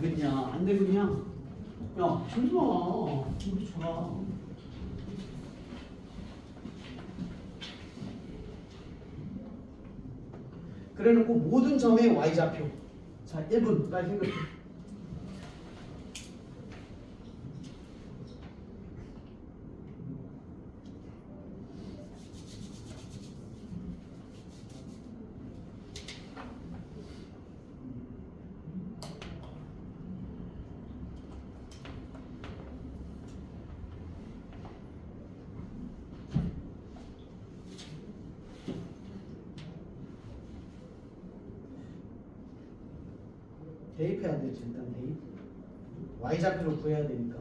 되겠냐 안 되겠냐? 야 준수아 우리 줘라. 그래놓고 모든 점의 y좌표. 자 1분 빨리 생각해. 대입해야 되지 일단 대입. y좌표로 구해야 되니까.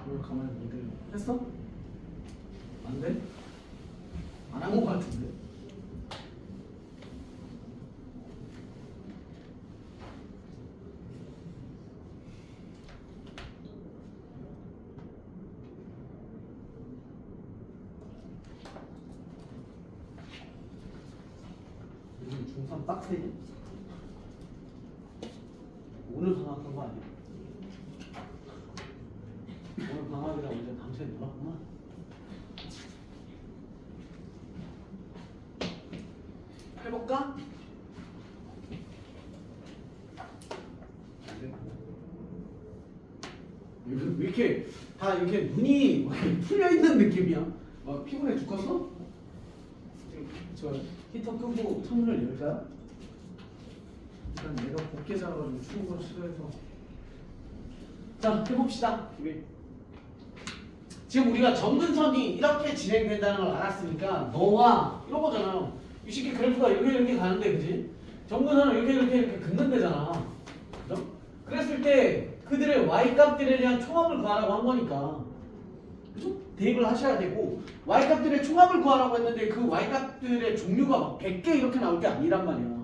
뭘 가만히 못 해. 했어? 안 돼? 안 한 것 같은데? 요즘 중3 빡세지? 오늘 방학한 거 아니야? 오늘 방학이라 어제 밤새 놀았구나. 해볼까? 왜 이렇게 다 이렇게 눈이 풀려 있는 느낌이야? 막 피곤해 죽겠어? 저 히터 끄고 창문을 열까요? 일단 내가 곱게 자라가지고 추운 걸 싫어해서. 자 해봅시다. 지금 우리가 점근선이 이렇게 진행된다는 걸 알았으니까 너와 이런 거잖아요. 이 새끼 그래프가 이렇게 가는데 그지? 점근선은 이렇게 긋는데잖아. 그죠? 그랬을 때 그들의 y값들에 대한 총합을 구하라고 한 거니까 그죠? 대입을 하셔야 되고 y값들의 총합을 구하라고 했는데 그 y값들의 종류가 막 100개 이렇게 나올 게 아니란 말이야.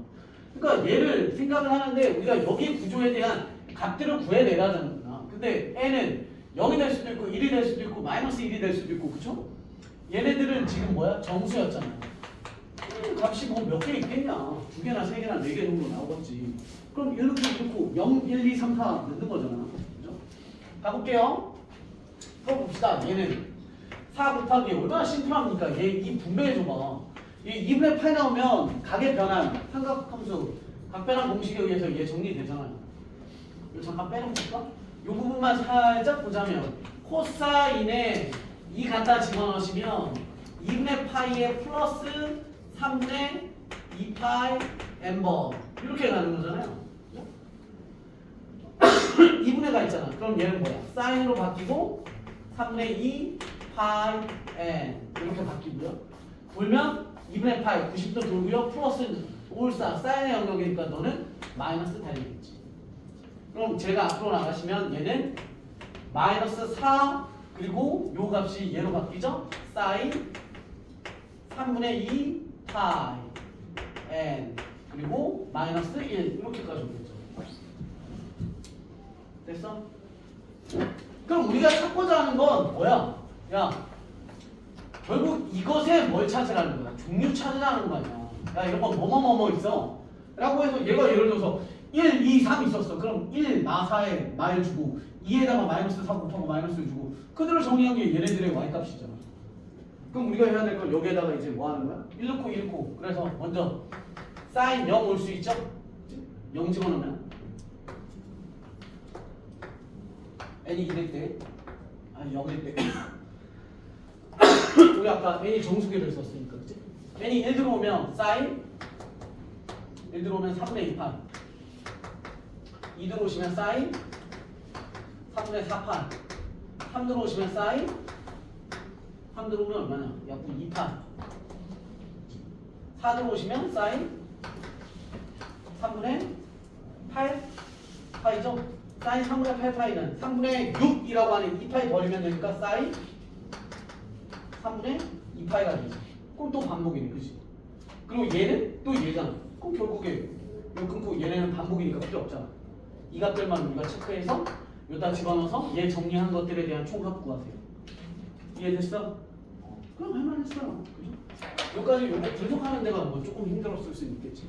그러니까 얘를 생각을 하는데 우리가 여기 구조에 대한 값들을 구해내라잖아. 근데 n은 0이 될 수도 있고 1이 될 수도 있고 마이너스 1이 될 수도 있고 그쵸? 얘네들은 지금 뭐야? 정수였잖아. 값이 뭐 몇 개 있겠냐? 2개나 3개나 4개 정도 나오겠지. 그럼 이렇게 0, 1, 2, 3, 4 넣는 거잖아. 그죠? 가볼게요. 풀어봅시다. 얘는 4 곱하기 얼마나 심플합니까? 얘 이 분배해줘봐. 이 2분의 8 나오면 각의 변환, 삼각함수, 각변환 공식에 의해서 얘 정리되잖아요. 이거 잠깐 빼놓을까? 이 부분만 살짝 보자면 코사인에 2 갖다 집어넣으시면 2분의 파이에 플러스 3분의 2파이 n번 이렇게 가는 거잖아요. 2분의가 있잖아. 그럼 얘는 뭐야? 사인으로 바뀌고 3분의 2 파이 n 이렇게 바뀌고요. 돌면 2분의 파이 90도 돌고요. 플러스 올사 사인의 영역이니까 너는 마이너스 달리겠지. 그럼 제가 앞으로 나가시면 얘는 마이너스 4 그리고 요 값이 얘로 바뀌죠? 사인 3분의 2 파이 n 그리고 마이너스 1 이렇게까지 오겠죠. 됐어? 그럼 우리가 찾고자 하는 건 뭐야? 야 결국 이것에 뭘 찾으라는 거야? 종류 찾으라는 거 아니야. 야 이런 거 뭐뭐뭐뭐 있어 라고 해서 얘가 예를 들어서 1, 2, 3 있었어. 그럼 1, 마사에 마일 주고 2에다가 마이너스 4 곱하고 마이너스를 주고 그대로 정리한 게 얘네들의 y값이잖아. 그럼 우리가 해야 될 건 여기에다가 이제 뭐 하는 거야? 1 넣고 2 넣고 그래서 먼저 사인 0 올 수 있죠? 0 집어넣으면 n이 2될 때 아니 0일 때 우리 아까 n이 정수기를 썼으니까 그치? n이 1 들어오면 사인 1 들어오면 3분의 2판 2 들어오시면 사인 3분의 4판 3 들어오시면 사인 3 들어오면 얼마냐? 약분 2판 4 들어오시면 사인 3분의 8 파이죠? 사인 3분의 8 파이는 3분의 6이라고 하는 2파이 버리면 되니까 사인 3분의 2파이가 되지. 그럼 또 반복이네, 그치? 그리고 얘는 또 얘잖아. 그럼 결국에 이거 끊고 얘네는 반복이니까 필요 없잖아. 이 값들만 우리가 체크해서 여기다 집어넣어서 얘 정리한 것들에 대한 총합 구하세요. 이해됐어? 그럼 할만했어. 그죠? 여기까지 요거 분석하는 데가 뭐 조금 힘들었을 수 있겠지.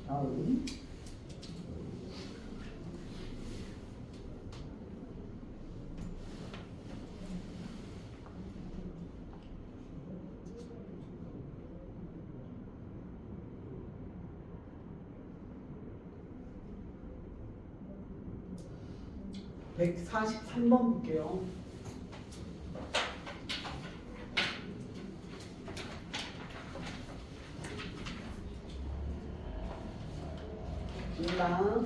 다음 143번 볼게요. 중간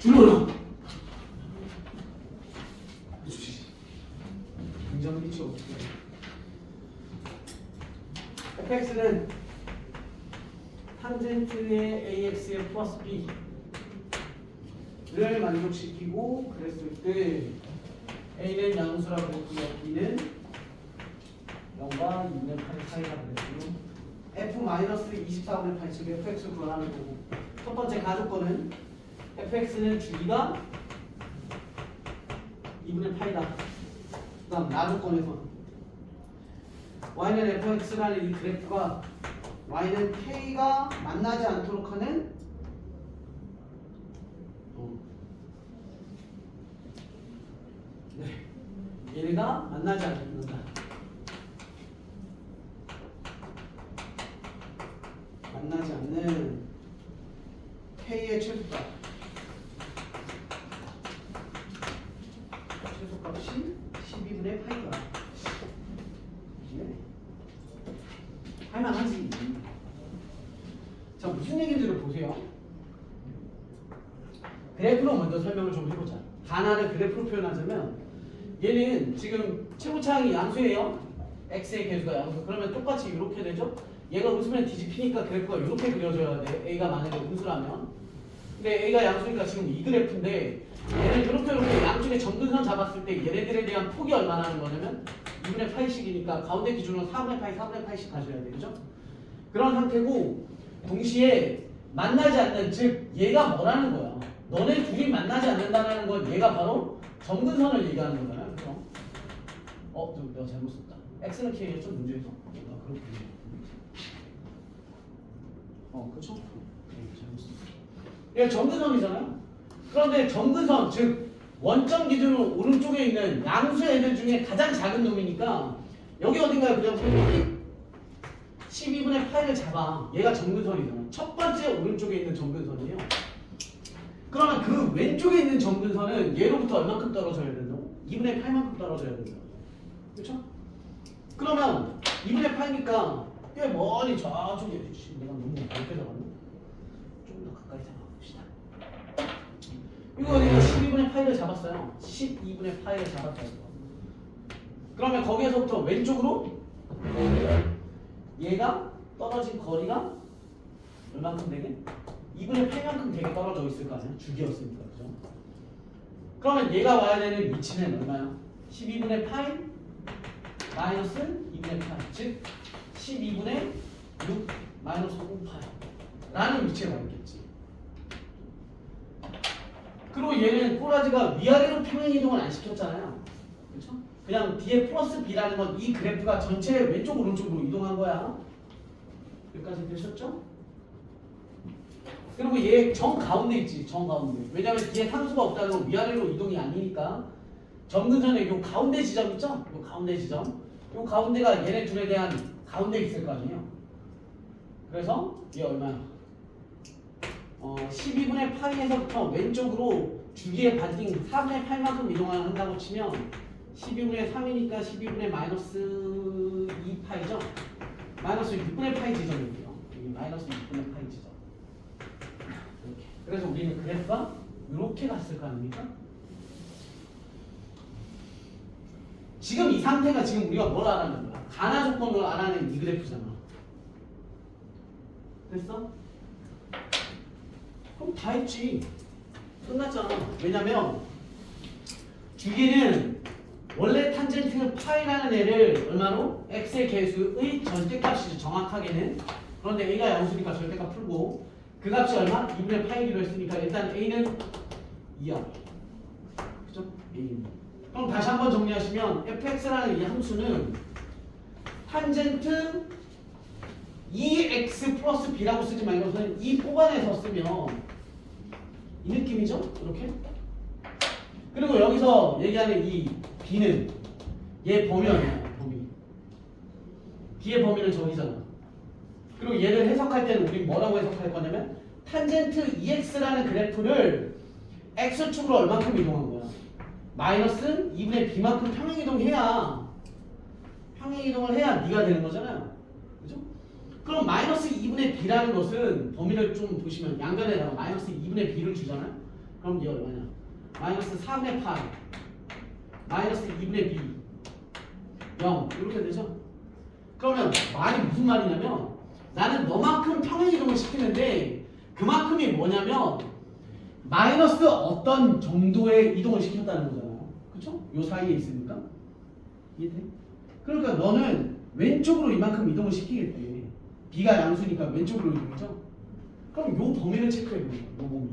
줄어라. 굉장히 미쳐 어떻게? fx는 탄젠트의 ax의 플러스 b를 만족시키고 그랬을 때 a는 양수라고 그랬고요, b는 0과 2는 8의 사이가 그랬고요. f-24분의 8 즉 fx를 구하는 거고 첫 번째 가족권은 fx는 주기가 2분의 8이다. 그 다음 나조건에서 y는 fx라는 이 그래프가 y는 k가 만나지 않도록 하는 얘네가 만나지 않는다. 만나지 않는 k의 최소값 최소값이 12분의 8이다. 할만하지. 자, 무슨 얘기인지를 보세요. 그래프로 먼저 설명을 좀 해보자. 하나를 그래프로 표현하자면 얘는 지금 최고차항이 양수예요. x의 개수가 양수. 그러면 똑같이 이렇게 되죠. 얘가 웃으면 뒤집히니까 그래프가 이렇게 그려져야 돼. a가 만약에 음수라면. 근데 a가 양수니까 지금 이 그래프인데 얘는 이렇게 양쪽에 점근선 잡았을 때 얘네들에 대한 폭이 얼마나 하는 거냐면 2분의 8씩이니까 가운데 기준으로 4분의 8, 4분의 8씩 가져야 되죠. 그런 상태고 동시에 만나지 않는 즉 얘가 뭐라는 거야. 너네 둘이 만나지 않는다는 건 얘가 바로 점근선을 얘기하는 거잖아요. 그죠? 내가 잘못 썼다. x는 k였죠 문제에서. 그렇군요. 그렇죠? 잘못 썼어. 얘 점근선이잖아요. 그런데 점근선 즉 원점 기준으로 오른쪽에 있는 양수 애들 중에 가장 작은 놈이니까 여기 어딘가에 그냥 12분의 8을 잡아. 얘가 점근선이잖아. 첫 번째 오른쪽에 있는 점근선이에요. 그러면 그 왼쪽에 있는 점근선은 얘로부터 얼마큼 떨어져야 된다고? 2분의 8만큼 떨어져야 된다. 그렇죠? 그러면 2분의 8니까 꽤 멀리 저쪽에 내가 너무 넓게 잡았나? 좀 더 가까이 잡아봅시다. 이거 내가 12분의 8을 잡았어요. 12분의 8을 잡았다 이거. 그러면 거기에서부터 왼쪽으로 얘가 떨어진 거리가 얼만큼 되게? 2분의 8만큼 되게 떨어져 있을 거 아니야? 주기였으니까. 그죠? 그러면 얘가 와야 되는 위치는 얼마야? 12분의 8 마이너스 2분의 8. 즉 12분의 6 마이너스 5파이 라는 위치에 와 있겠지. 그리고 얘는 꼬라지가 위아래로 평행 이동을 안 시켰잖아요. 그렇죠? 그냥 뒤에 플러스 b라는 건 이 그래프가 전체 왼쪽 오른쪽으로 이동한 거야. 여기까지 되셨죠? 그리고 얘 정 가운데 있지. 정 가운데. 왜냐면 뒤에 상수가 없다는 건 위아래로 이동이 아니니까. 점근선의 요 가운데 지점 있죠? 요 가운데 지점. 요 가운데가 얘네 둘에 대한 가운데 있을 거 아니에요. 그래서 얘 얼마야? 12분의 파이에서부터 왼쪽으로 주기의 반띵 4분의 8만큼 이동을 한다고 치면 12분의 3이니까 12분의 마이너스 2파이죠? 마이너스 6분의 파이 지점이에요. 여기 마이너스 6분의 파이 지점. 이렇게. 그래서 우리는 그래프가 이렇게 갔을 거 아닙니까? 지금 이 상태가 지금 우리가 뭘 알아내는 거야? 가나 조건을 알아낸 이 그래프잖아. 됐어? 그럼 다 했지. 끝났잖아. 왜냐면 주기는 원래 탄젠트 파이라는 애를 얼마로? x의 개수의 절대값이죠. 정확하게는. 그런데 a가 양수니까 절대값 풀고 그 값이 얼마? 2분의 파이기로 했으니까 일단 a는 2야. 그죠? a는. 그럼 다시 한번 정리하시면 fx라는 이 함수는 탄젠트 2x 플러스 b라고 쓰지 말고서는 이 뽑아내서 쓰면 이 느낌이죠? 이렇게. 그리고 여기서 얘기하는 이 b는 얘 범위 얼마야? 범위. b의 범위는 저기잖아. 그리고 얘를 해석할 때는 우리 뭐라고 해석할 거냐면 탄젠트 2x라는 그래프를 x축으로 얼만큼 이동한 거야? 마이너스 2분의 b만큼 평행 이동을 해야 네가 되는 거잖아요. 그죠? 그럼 마이너스 2분의 b라는 것은 범위를 좀 보시면 양변에다가 마이너스 2분의 b를 주잖아요. 그럼 이게 얼마냐? 마이너스 4분의 파이 마이너스 2분의 b 0 이렇게 되죠? 그러면 말이 무슨 말이냐면 나는 너만큼 평행 이동을 시키는데 그만큼이 뭐냐면 마이너스 어떤 정도의 이동을 시켰다는 거잖아요. 그쵸? 요 사이에 있으니까. 이해돼? 그러니까 너는 왼쪽으로 이만큼 이동을 시키겠대. b가 양수니까 왼쪽으로 이동이죠? 그럼 요 범위를 체크해 보는 거야. 요 범위.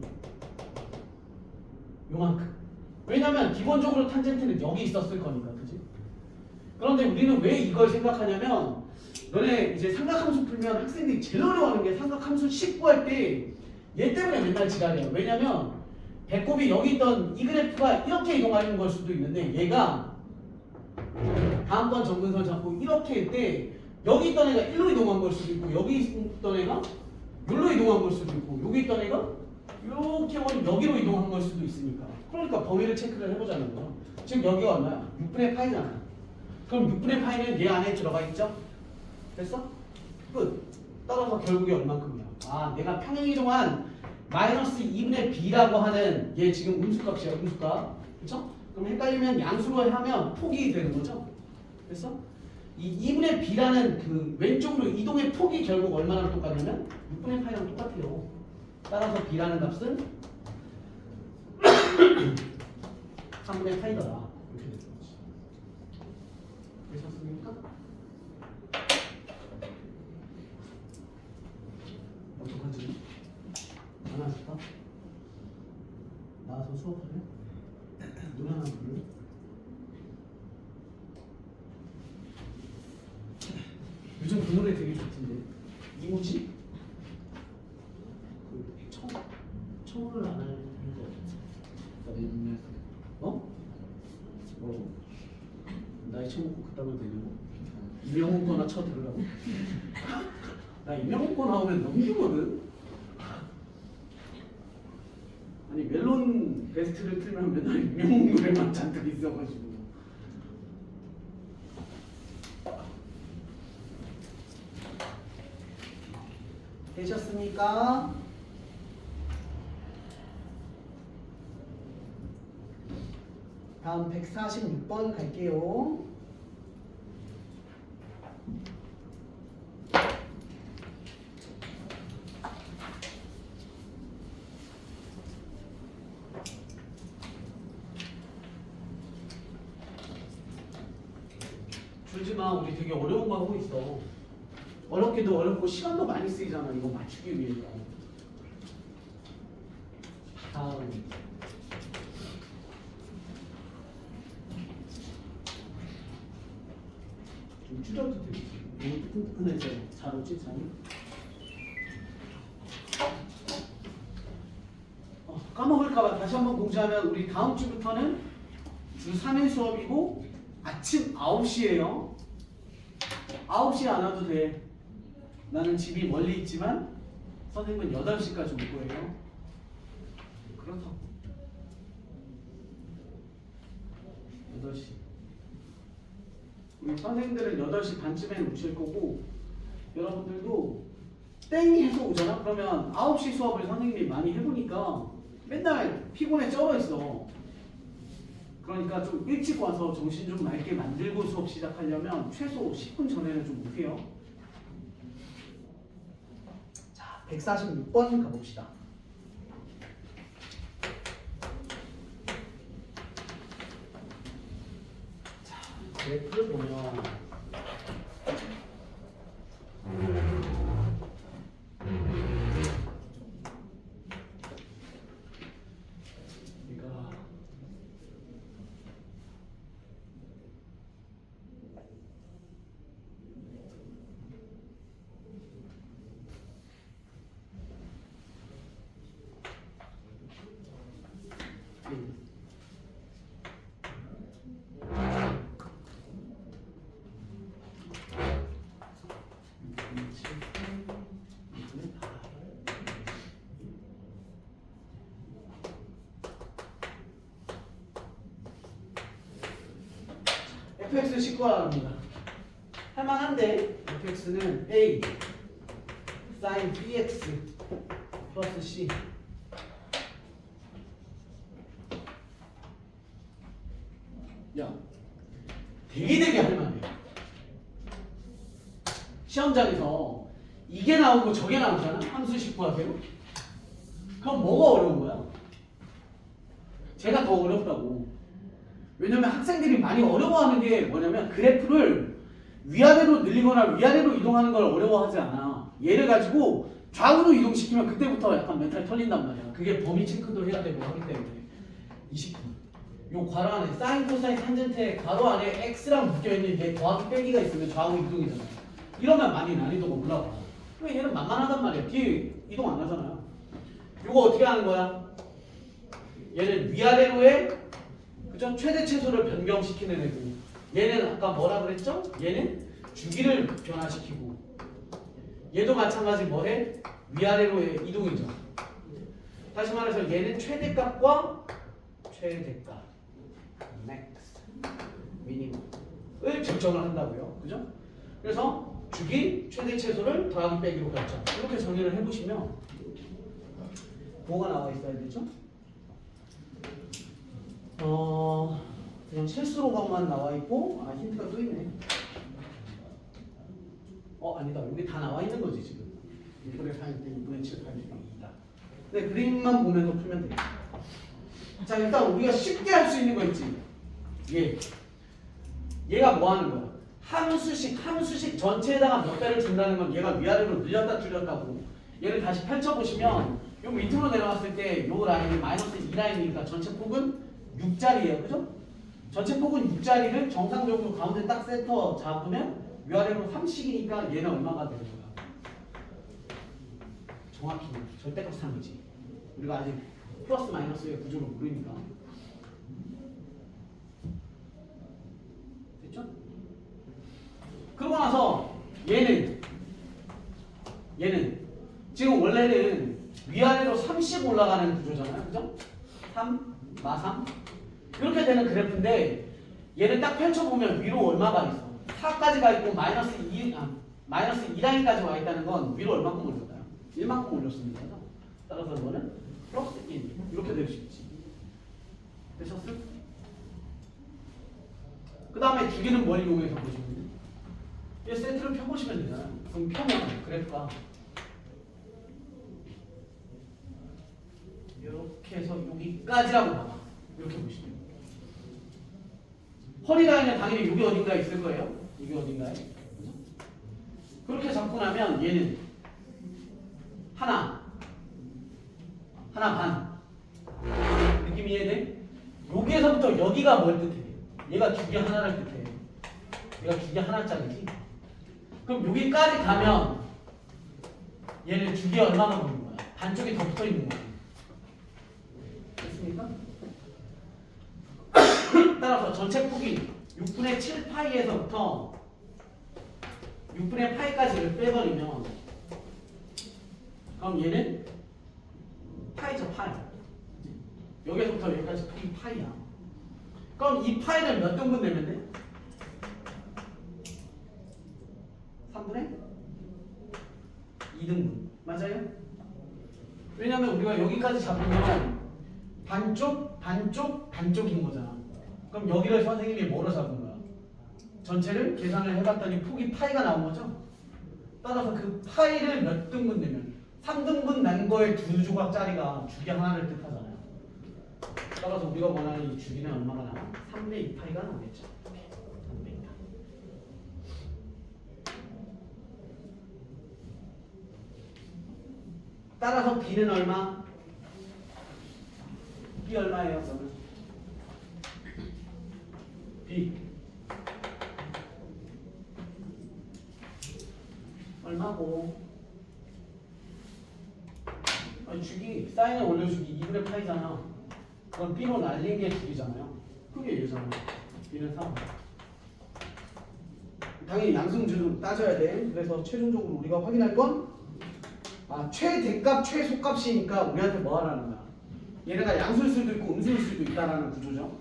요만큼. 왜냐면 기본적으로 탄젠트는 여기 있었을 거니까. 그지? 그런데 우리는 왜 이걸 생각하냐면 너네 이제 삼각함수 풀면 학생들이 제일 어려워하는 게 삼각함수 19할 때 얘 때문에 맨날 지랄이야. 왜냐면 배꼽이 여기 있던 이 그래프가 이렇게 이동하는 걸 수도 있는데 얘가 다음번 점근선 잡고 이렇게 할 때 여기 있던 애가 1로 이동한 걸 수도 있고 여기 있던 애가 여기로 이동한 걸 수도 있고 여기 있던 애가 이렇게 여기로 이동한 걸 수도 있으니까. 그러니까 범위를 체크를 해보자는 거야. 지금 여기가 얼마야? 6분의 파이잖아. 그럼 6분의 파이는 얘 안에 들어가 있죠? 됐어? 끝. 따라서 결국에 얼만큼이야? 아, 내가 평행 이동한 마이너스 2분의 b라고 하는 얘 지금 음수값이야. 음수값. 그쵸? 그럼 헷갈리면 양수로 하면 폭이 되는 거죠? 됐어? 이 2분의 b라는 그 왼쪽으로 이동의 폭이 결국 얼마나 똑같냐면 6분의 파이랑 똑같아요. 따라서 b라는 값은 3분의 파이더라. 이렇게 되는 거지. 되셨습니까? 어떡하지? 안 왔을까? 나와서 수업하래? 노래 하나 부를래? 요즘 그 노래 되게 좋던데. 이모지? 그 청혼을 안 하는 거. 어? 뭐 나이 처먹고 그따면 되냐고? 임영웅 거나 쳐들으라고? 나 임영웅 거 나오면 너무 힘들거든. 아니 멜론 베스트를 틀면 맨날 임영웅 노래만 잔뜩 있어가지고. 되셨습니까? 다음 146번 갈게요. 울지 마. 우리 되게 어려운 거 하고 있어. 어렵기도 어렵고 시간도 많이 쓰이잖아. 이거 맞추기 위해서. 다음. 좀 줄여도 되겠지. 너무 뜨끈뜨끈해서 잘 오지, 잠이? 까먹을까봐 다시 한번 공지하면 우리 다음 주부터는 주 3일 수업이고 아침 9시에요. 9시에 안 와도 돼. 나는 집이 멀리 있지만 선생님은 8시까지 올 거예요. 그렇다고. 8시. 우리 선생님들은 8시 반쯤에 오실 거고 여러분들도 땡 해서 오잖아? 그러면 9시 수업을 선생님이 많이 해보니까 맨날 피곤해 쩔어 있어. 그러니까 좀 일찍 와서 정신 좀 맑게 만들고 수업 시작하려면 최소 10분 전에는 좀 오세요. 자, 146번 가봅시다. 자, 그래프를 보면 fx 식구합니다. 할만한데 fx는 a sin bx 플러스 c. 야, 되게 할만해. 시험장에서 이게 나오고 저게 나오잖아. 함수식 구하세요. 그럼 뭐가 어려운 거야? 제가 더 어렵다고. 왜냐면 학생들이 많이 어려워하는 게 뭐냐면 그래프를 위아래로 늘리거나 위아래로 이동하는 걸 어려워하지 않아. 얘를 가지고 좌우로 이동시키면 그때부터 약간 멘탈 털린단 말이야. 그게 범위 체크도 해야 되고 하기 때문에. 20분. 요 괄호 안에 사인, 코사인, 탄젠트에 괄호 안에 x랑 묶여있는 게 더하기 빼기가 있으면 좌우 이동이잖아. 이러면 많이 난이도가 올라가. 왜 얘는 만만하단 말이야. 뒤에 이동 안 하잖아요. 요거 어떻게 하는 거야? 얘는 위아래로의 그죠? 최대 최소를 변경시키는 애고, 얘는 아까 뭐라 그랬죠? 얘는 주기를 변화시키고, 얘도 마찬가지 뭐해? 위아래로의 이동이죠. 다시 말해서 얘는 최대값과 최대값 max, 미니멈을 결정을 한다고요. 그죠? 그래서 주기, 최대 최소를 더하기 빼기로 결정. 이렇게 정리를 해보시면 뭐가 나와 있어야 되죠? 그냥 실수로만 나와 있고, 힌트가 또 있네. 아니다. 여기 다 나와 있는 거지 지금. 1분의 4일 때 2분의 7, 8, 2다. 네, 그림만 보면서 풀면 돼. 자, 일단 우리가 쉽게 할 수 있는 거 있지. 얘가 뭐 하는 거야? 함수식 전체에다가 몇 배를 준다는 건 얘가 위아래로 늘렸다 줄였다고. 얘를 다시 펼쳐보시면 요 밑으로 내려갔을 때 요 라인이 마이너스 2라인이니까 전체 폭은 6짜리예요. 그죠? 전체 폭은 6짜리를 정상적으로 가운데 딱 센터 잡으면 위아래로 3씩이니까 얘는 얼마가 되는 거야? 정확히 절대값 3이지. 우리가 아직 플러스 마이너스의 구조를 모르니까. 됐죠? 그러고 나서 얘는 지금 원래는 위아래로 3씩 올라가는 구조잖아요. 그죠? 3, 마3 이렇게 되는 그래프인데 얘를 딱 펼쳐보면 위로 얼마가 있어? 4까지가 있고 마이너스 2라인까지 와 있다는 건 위로 얼마큼 올렸나요? 1만큼 올렸습니다. 따라서 이거는 플러스 1 이렇게 될 수 있지. 되셨어? 그 다음에 주기는 뭘 이용해서 보시면 이 세트를 펴보시면 되잖아요. 그럼 펴면 그래프가 이렇게 해서 여기까지라고 나와. 이렇게 보시면 허리 라인은 당연히 여기 어딘가에 있을 거예요. 여기 어딘가에. 그죠? 그렇게 잡고 나면 얘는 하나 반. 느낌 이해돼? 여기에서부터 여기가 뭘 뜻해? 얘가 주기 하나를 뜻해. 얘가 주기 하나짜리지. 그럼 여기까지 가면 얘는 주기 얼마나 보는 거야? 반쪽이 더 붙어 있는 거야. 됐습니까? 따라서 전체 폭이 6분의 7 파이에서부터 6분의 파이까지를 빼버리면 그럼 얘는 파이죠, 파이. 여기서부터 여기까지 폭이 파이야. 그럼 이 파이를 몇 등분 내면 돼? 3분의 2등분. 맞아요? 왜냐면 우리가 여기까지 잡으면 반쪽인 거잖아. 그럼 여기를 선생님이 뭐로 잡은 거야? 전체를 계산을 해봤더니 폭이 파이가 나온 거죠? 따라서 그 파이를 몇 등분 내면 3등분 난 거에 2조각짜리가 주기 하나를 뜻하잖아요. 따라서 우리가 원하는 이 주기는 얼마가 나와? 3의 2파이가 나오겠죠. 3의 2파이. 따라서 B는 얼마? B 얼마예요? 그러면 B 얼마고? 아니, 주기 사인을 올려주기 2분의 파이잖아. 그럼 B로 날린 게 주기잖아요. 그게 얘잖아. B는 3. 당연히 양승준으로 따져야 돼. 그래서 최종적으로 우리가 확인할 건 최대값, 최소값이니까 우리한테 뭐 하라는 거야? 얘네가 양수일 수도 있고 음수일 수도 있다라는 구조죠.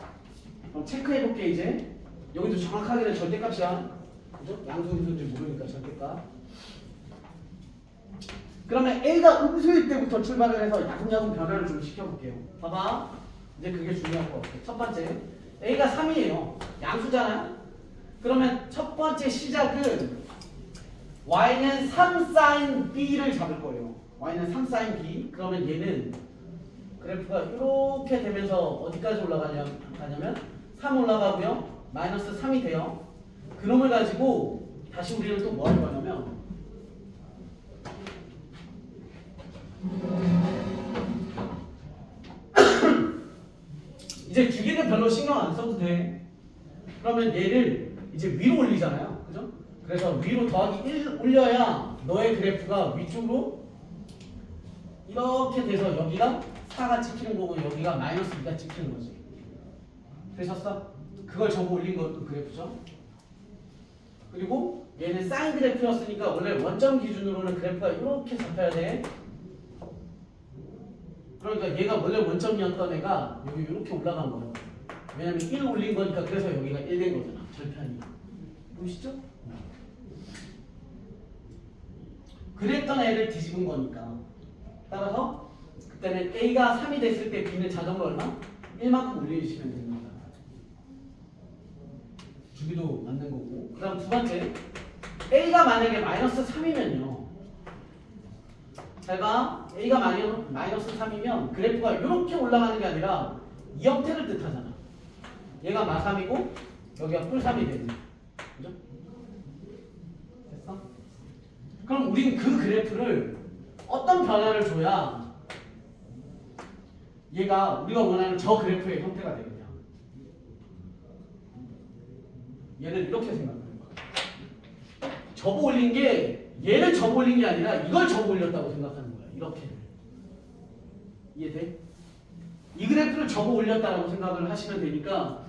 그럼 체크해볼게 이제. 여기도 정확하게는 절대값이야. 그죠? 양수 음수인지 모르니까 절대값. 그러면 A가 음수일 때부터 출발을 해서 야금야금 변화를 좀 시켜볼게요. 봐봐. 이제 그게 중요할 것 같아. 첫 번째. A가 3이에요. 양수잖아요? 그러면 첫 번째 시작은 Y는 3sin B를 잡을 거예요. Y는 3sin B. 그러면 얘는 그래프가 이렇게 되면서 어디까지 올라가냐면 3 올라가고요. 마이너스 3이 돼요. 그놈을 가지고 다시 우리는 또 뭐 할 거냐면 이제 주기는 별로 신경 안 써도 돼. 그러면 얘를 이제 위로 올리잖아요. 그죠? 그래서 위로 더하기 1 올려야 너의 그래프가 위쪽으로 이렇게 돼서 여기가 4가 찍히는 거고 여기가 마이너스 2가 찍히는 거지. 되셨어? 그걸 적어 올린 것도 그래프죠. 그리고 얘는 사인 그래프였으니까 원래 원점 기준으로는 그래프가 이렇게 잡혀야 돼. 그러니까 얘가 원래 원점이었던 애가 여기 이렇게 올라간 거예요. 왜냐면 1 올린 거니까 그래서 여기가 1 된 거잖아. 절편이. 보이시죠? 그랬던 애를 뒤집은 거니까. 따라서 그때는 A가 3이 됐을 때 B는 자동으로 얼마? 1만큼 올리시면 됩니다. 주기도 맞는 거고. 그 다음 두 번째. A가 만약에 마이너스 3이면요. 잘 봐. A가 마이너스 3이면 그래프가 이렇게 올라가는 게 아니라 이 형태를 뜻하잖아. 얘가 마3이고 여기가 뿔3이 되는. 그죠? 됐어? 그럼 우린 그 그래프를 어떤 변화를 줘야 얘가 우리가 원하는 저 그래프의 형태가 되느냐. 얘를 이렇게 생각하는 거야. 접어 올린 게 얘를 접어 올린 게 아니라 이걸 접어 올렸다고 생각하는 거야. 이렇게. 이해돼? 이 그래프를 접어 올렸다라고 생각을 하시면 되니까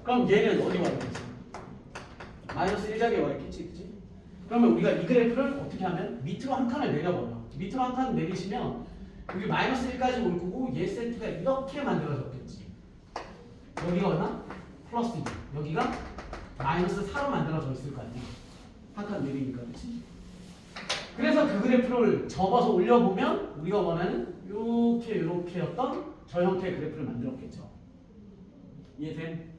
그럼 얘는 어디 와 있겠어? 마이너스 1자리에 와 있겠지, 그치? 그러면 우리가 이 그래프를 어떻게 하면 밑으로 한 칸을 내려버려. 밑으로 한 칸을 내리시면 여기 마이너스 1까지 올 거고 얘 세트가 이렇게 만들어졌겠지. 여기가 얼마? 플러스 2. 여기가 마이너스 4로 만들어져 있을 거 아니야. 한 칸 내리니까, 그치? 그래서 그 그래프를 접어서 올려보면 우리가 원하는 이렇게였던 저 형태의 그래프를 만들었겠죠. 이해돼?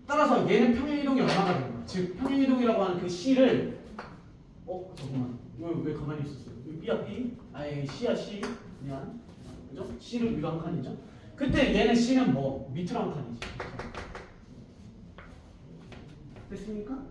따라서 얘는 평행이동이 얼마나 되는 거야? 즉 평행이동이라고 하는 그 C를 잠깐만 왜 가만히 있었어요? B야 B? 아예 C야 C 그냥 그죠? C를 위로 한 칸이죠? 그때 얘는 C는 뭐? 밑으로 한 칸이지. 됐습니까?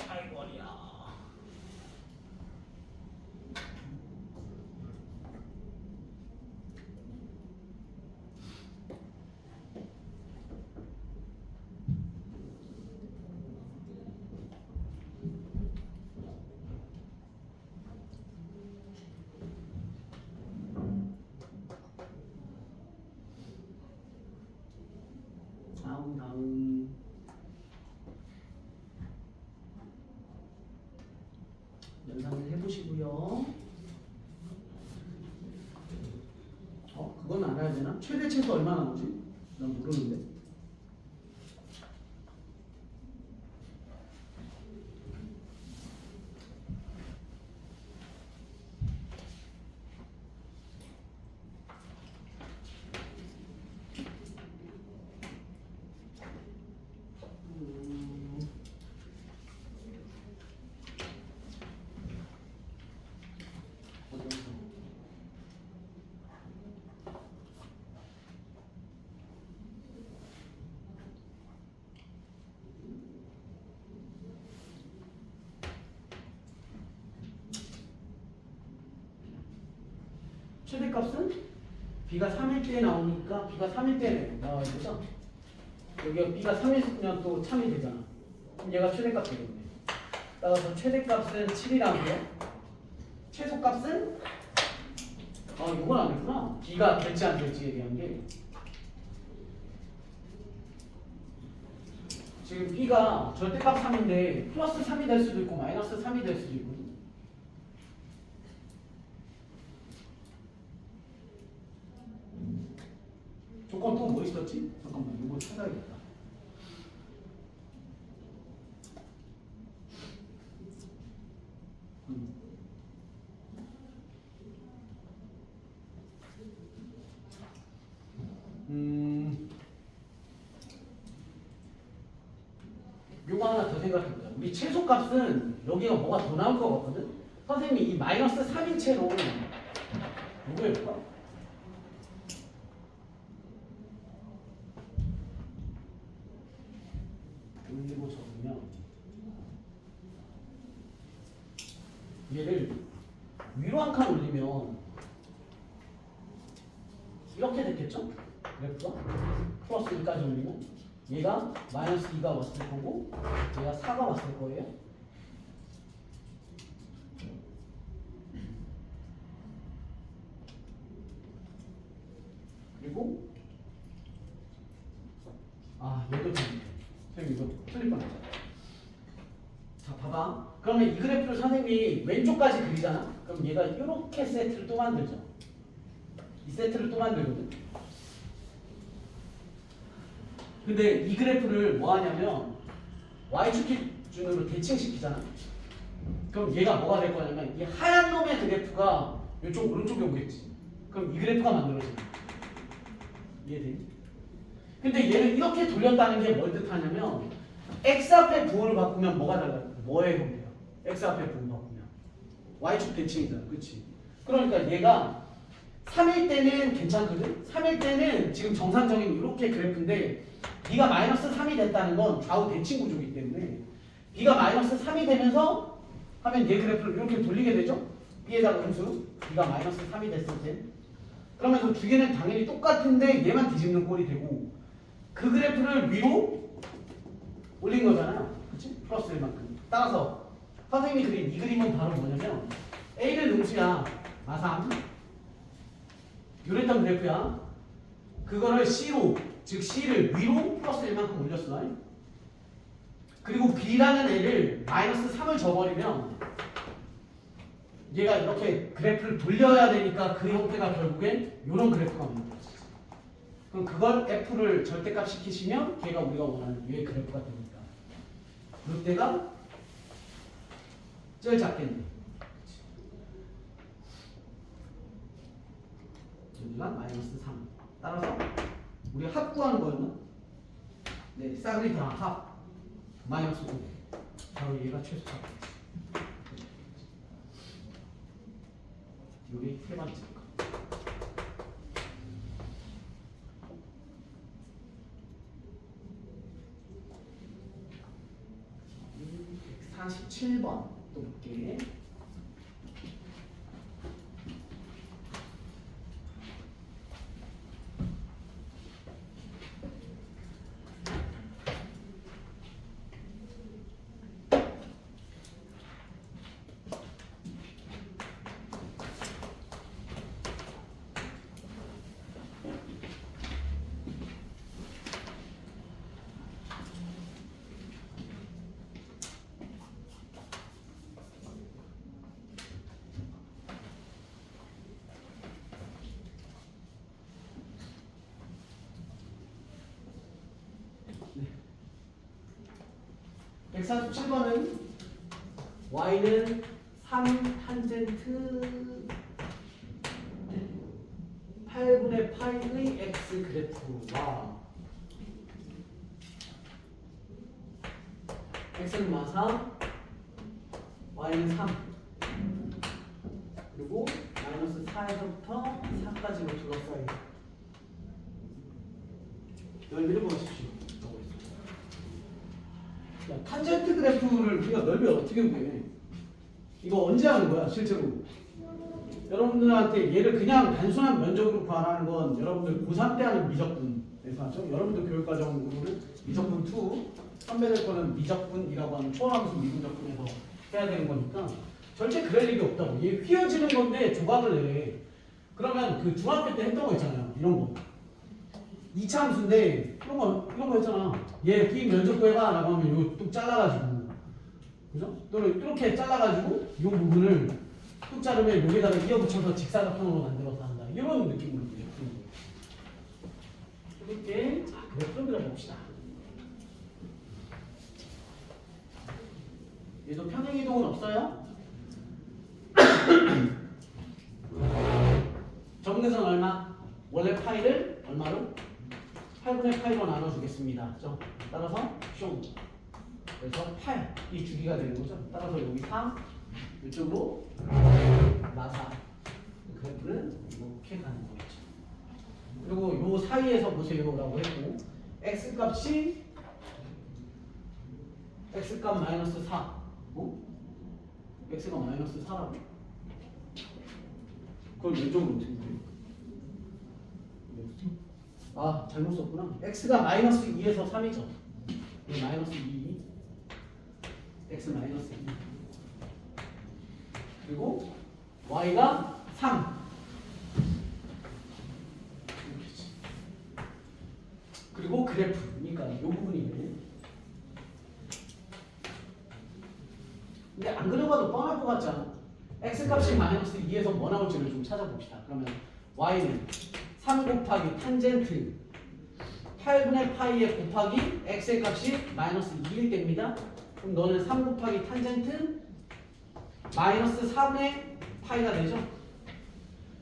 아이고 어리야. 다음 연상을 해보시고요. 그건 알아야 되나? 최대 최소 얼마 나오지? 난 모르는데. 최대값은 B가 3일 때 나오니까 B가 3일 때 나와야 되죠? 여기가 B가 3일이면 또 참이 되잖아. 그럼 얘가 최대값 되겠네. 따라서 최대값은 7이라고요. 최소값은 이건 아니구나. B가 될지 안 될지에 대한 게 지금 B가 절대값 3인데 플러스 3이 될 수도 있고 마이너스 3이 될 수도 있거든. 조건 또 뭐 있었지? 잠깐만 이거 찾아야겠다. 요거 하나 더 생각해보자. 우리 최소값은 여기가 뭐가 더 나올 것 같거든? 선생님이 이 마이너스 3인 채로 누구 해볼까? 올리고 적으면 얘를 위로 한 칸 올리면 이렇게 됐겠죠? 그래프가 플러스 2까지 올리면 얘가 마이너스 2가 왔을 거고 얘가 4가 왔을 거예요. 그리고 얘도 틀리네. 선생님 이거 틀릴 뻔했다. 자 봐봐. 그러면 이 그래프를 선생님이 왼쪽까지 그리잖아. 그럼 얘가 이렇게 세트를 또 만들죠. 이 세트를 또 만들거든. 근데 이 그래프를 뭐 하냐면 y축 기준으로 대칭시키잖아. 그럼 얘가 뭐가 될 거냐면 이 하얀 놈의 그래프가 이쪽 오른쪽에 오겠지. 그럼 이 그래프가 만들어지는 거야. 이해되니? 근데 얘를 이렇게 돌렸다는 게 뭘 뜻하냐면 x 앞에 부호를 바꾸면 뭐가 달라요? 뭐에 형태야? x 앞에 부호 바꾸면 y축 대칭이잖아. 그치? 그러니까 얘가 3일 때는 괜찮거든? 3일 때는 지금 정상적인 이렇게 그래프인데 B가 마이너스 3이 됐다는 건 좌우 대칭 구조이기 때문에 B가 마이너스 3이 되면서 하면 얘 그래프를 이렇게 돌리게 되죠? B에다가 음수 B가 마이너스 3이 됐을 때 그러면서 두 개는 당연히 똑같은데 얘만 뒤집는 꼴이 되고 그 그래프를 위로 올린 거잖아요. 그치? 플러스 1만큼. 따라서 선생님이 그린 이 그림은 바로 뭐냐면 A는 음수야. 마삼. 요랬던 그래프야. 그거를 C로 즉 C를 위로 플러스 1만큼 올렸어. 그리고 B라는 애를 마이너스 3을 줘버리면 얘가 이렇게 그래프를 돌려야 되니까 그 형태가 결국엔 이런 그래프가 만들어져. 그럼 그걸 F를 절대값 시키시면 걔가 우리가 원하는 위의 그래프가 됩니다. 이때가 제일 작겠네. 여기가 마이너스 3. 따라서 우리 합 구하는 거였나? 네, 싸그리 다 합. 마이너스 5. 바로 얘가 최소값. 여기 세 번째 거. 147번 또 볼게. 네. 147번은 y는 3 탄젠트 8분의 파이의 x 그래프와 x는 마 3, y는 3 그리고 마이너스 4에서부터 4까지로 둘러싸인 넓이를 보십시오. 자, 탄젠트 그래프를 우리가 넓이 어떻게 구해? 이거 언제 하는 거야 실제로? 여러분들한테 얘를 그냥 단순한 면적으로 구하라는 건 여러분들 고3 때 하는 미적분에서 하죠. 여러분들 교육과정으로는 미적분 2, 선배들 거는 미적분이라고 하는 초함수 미분적분에서 해야 되는 거니까 절대 그럴 일이 없다고. 얘 휘어지는 건데 조각을 내. 그러면 그 중학교 때 했던 거 있잖아요. 이런 거. 2차 함수인데 이런 거 했잖아. 얘 B 면적 구해봐 라고 하면 이거 뚝 잘라가지고, 그죠? 또는 이렇게 잘라가지고 이 부분을 뚝 자르면 여기다가 이어붙여서 직사각형으로 만들어서 한다. 이런 느낌으로 이렇게 그래프를 그려봅시다. 얘도 평행이동은 없어요. 정근선 얼마? 원래 파이를 얼마로? 8분의 파이로 나눠주겠습니다. 그죠? 따라서 숑. 그래서 8, 이 주기가 되는 거죠. 따라서 여기 3, 이쪽으로 마사. 그래프는 이렇게 가는 거겠죠. 그리고 요 사이에서 보세요라고 했고, x값이 x값 마이너스 4. x가 마이너스 4라고. 그걸 왼쪽으로 어떻게 돼요? 아, 잘못 썼구나. x가 마이너스 2에서 3이죠. 마이너스 2, x 마이너스 2. 그리고 y가 3. 이렇게지. 그리고 그래프. 그러니까 이 부분이네. 근데 안 그려봐도 뻔할 것 같지 않아? x값이 마이너스 2에서 뭐 나올지를 좀 찾아봅시다. 그러면 y는 3 곱하기 탄젠트 8분의 파이에 곱하기 x의 값이 마이너스 2일 됩니다. 그럼 너는 3 곱하기 탄젠트 마이너스 3의 파이가 되죠?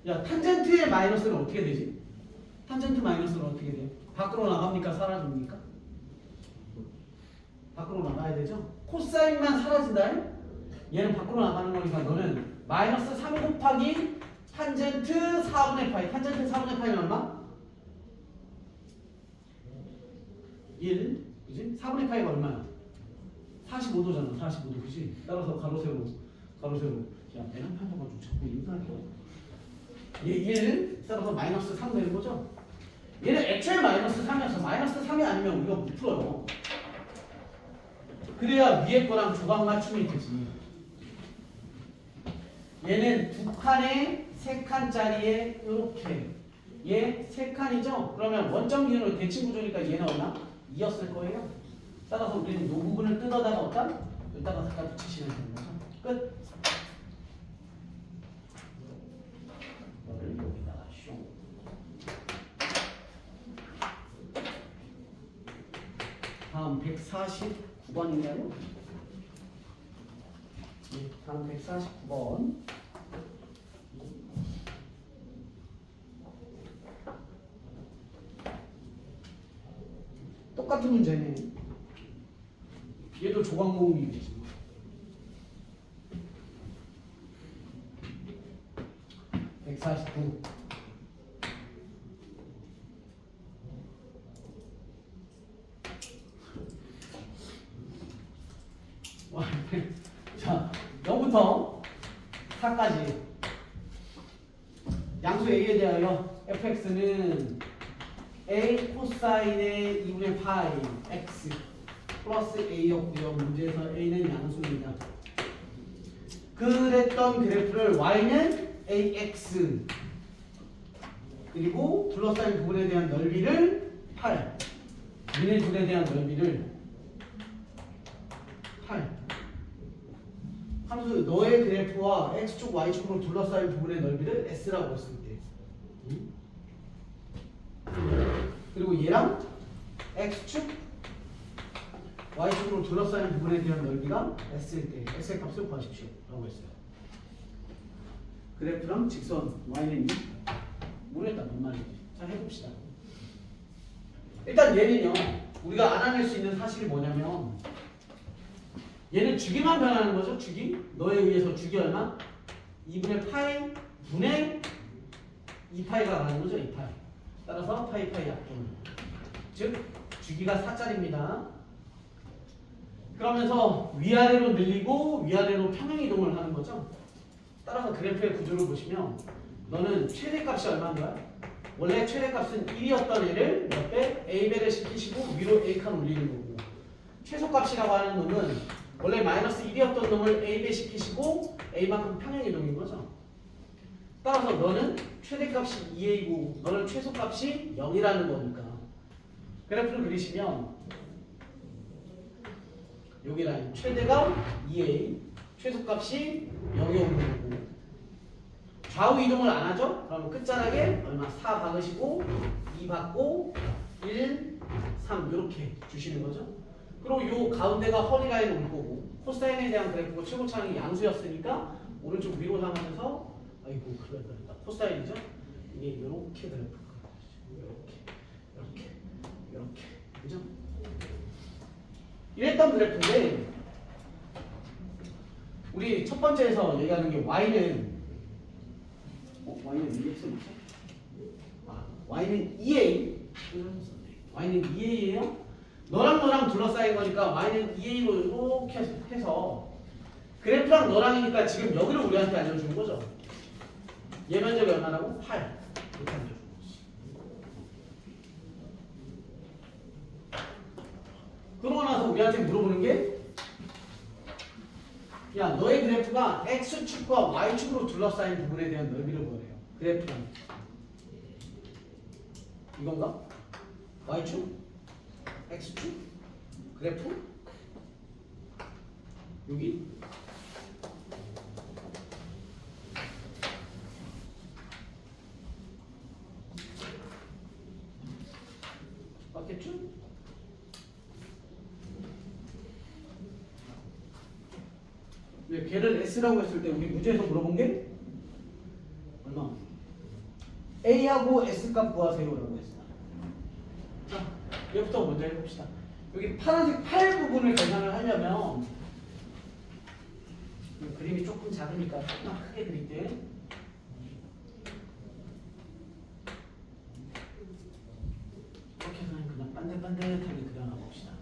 야, 탄젠트의 마이너스는 어떻게 되지? 탄젠트 마이너스는 어떻게 돼요? 밖으로 나갑니까? 사라집니까? 밖으로 나가야 되죠? 코사인만 사라진다. 얘는 밖으로 나가는 거니까 너는 마이너스 3 곱하기 탄젠트 4분의 파이. 탄젠트 4분의 파이는 얼마? 1. 그지? 4분의 파이가 얼마야? 45도잖아. 45도. 그지? 따라서 가로세로. 야, 내 한판도가 좀 자꾸 인사할 거야. 얘 1. 따라서 마이너스 3 되는 거죠? 얘는 애초에 마이너스 3이어서 마이너스 3이 아니면 우리가 못 풀어요. 그래야 위에 거랑 조각 맞춤이 되지. 얘는 두 칸에 세 칸짜리에 이렇게. 얘 세 칸이죠? 그러면 원점 기준으로 대칭 구조니까 얘는 얼마? 2였을 거예요. 따라서 우리는 이 부분을 뜯어다가 어디다? 여기다가 갖다 붙이시면 되는 거죠. 끝. 이거를 여기다가 숑. 다음 149번인가요? 네, 다음 149번. 문제네. 얘도 조각 모음이겠지. 149. 자, 0부터 4까지 양수 a에 대하여 fx는 a 코사인의 2분의 파이 x 플러스 a였고요. 문제에서 a는 양수입니다. 그랬던 그래프를 y는 ax 그리고 둘러싸인 부분에 대한 넓이를 8 얘네 둘에 대한 넓이를 8 함수 너의 그래프와 x축 y축으로 둘러싸인 부분의 넓이를 s라고 했을 때 그리고 얘랑 x축 y축으로 둘러싸인 부분에 대한 넓이가 s일 때 s의 값을 구하십시오 라고 했어요. 그래프랑 직선 y는 2 모르겠다 뭔 말인지. 자 해봅시다. 일단 얘는요 우리가 알아낼 수 있는 사실이 뭐냐면 얘는 주기만 변하는 거죠. 주기. 너에 의해서 주기 얼마? 2분의 파이 분의 2파이가 가는 거죠. 2파이. 따라서 파이 약분. 즉 주기가 4짜리입니다. 그러면서 위아래로 늘리고 위아래로 평행이동을 하는 거죠. 따라서 그래프의 구조를 보시면 너는 최대값이 얼마인 거야? 원래 최대값은 1이었던 애를 몇 배? A배를 시키시고 위로 A칸 올리는 거고 최소값이라고 하는 놈은 원래 마이너스 1이었던 놈을 A배 시키시고 A만큼 평행이동인 거죠. 따라서 너는 최대값이 2A고 너는 최소값이 0이라는 거니까 그래프를 그리시면 여기 라인 최대가 2A 최소값이 0이 오는 거고 좌우 이동을 안 하죠? 그러면 끝자락에 얼마? 4 박으시고 2 받고 1, 3 이렇게 주시는 거죠. 그리고 요 가운데가 허리라인 올 거고 코사인에 대한 그래프가 최고차항이 양수였으니까 오른쪽 위로 향하면서 아이고 큰일 났다. 코사인이죠? 이게 이렇게 그래프가 이렇게 그죠? 이랬던 그래프인데 우리 첫 번째에서 얘기하는 게 y는 y는 이게 있어? y는 2a y는 2a예요. 너랑 둘러싸인 거니까 y는 2a로 이렇게 해서 그래프랑 너랑이니까 지금 여기를 우리한테 알려주는 거죠. 얘 면적이 얼마라고? 8 이렇게 알려주는 거지. 그러고 나서 우리한테 물어보는 게 야, 너의 그래프가 x축과 y축으로 둘러싸인 부분에 대한 넓이를 구하래요. 그래프랑 이건가? y축? x축? 그래프? 여기? 맞겠죠? 네, 걔를 S라고 했을 때 우리 문제에서 물어본 게 얼마? A하고 S 값 구하세요라고 했어요. 자, 얘부터 먼저 해봅시다. 여기 파란색 8 부분을 계산을 하려면 그림이 조금 작으니까 조금 크게 그릴게. 이렇게 해서 그냥 반듯반듯하게 그려놔 봅시다.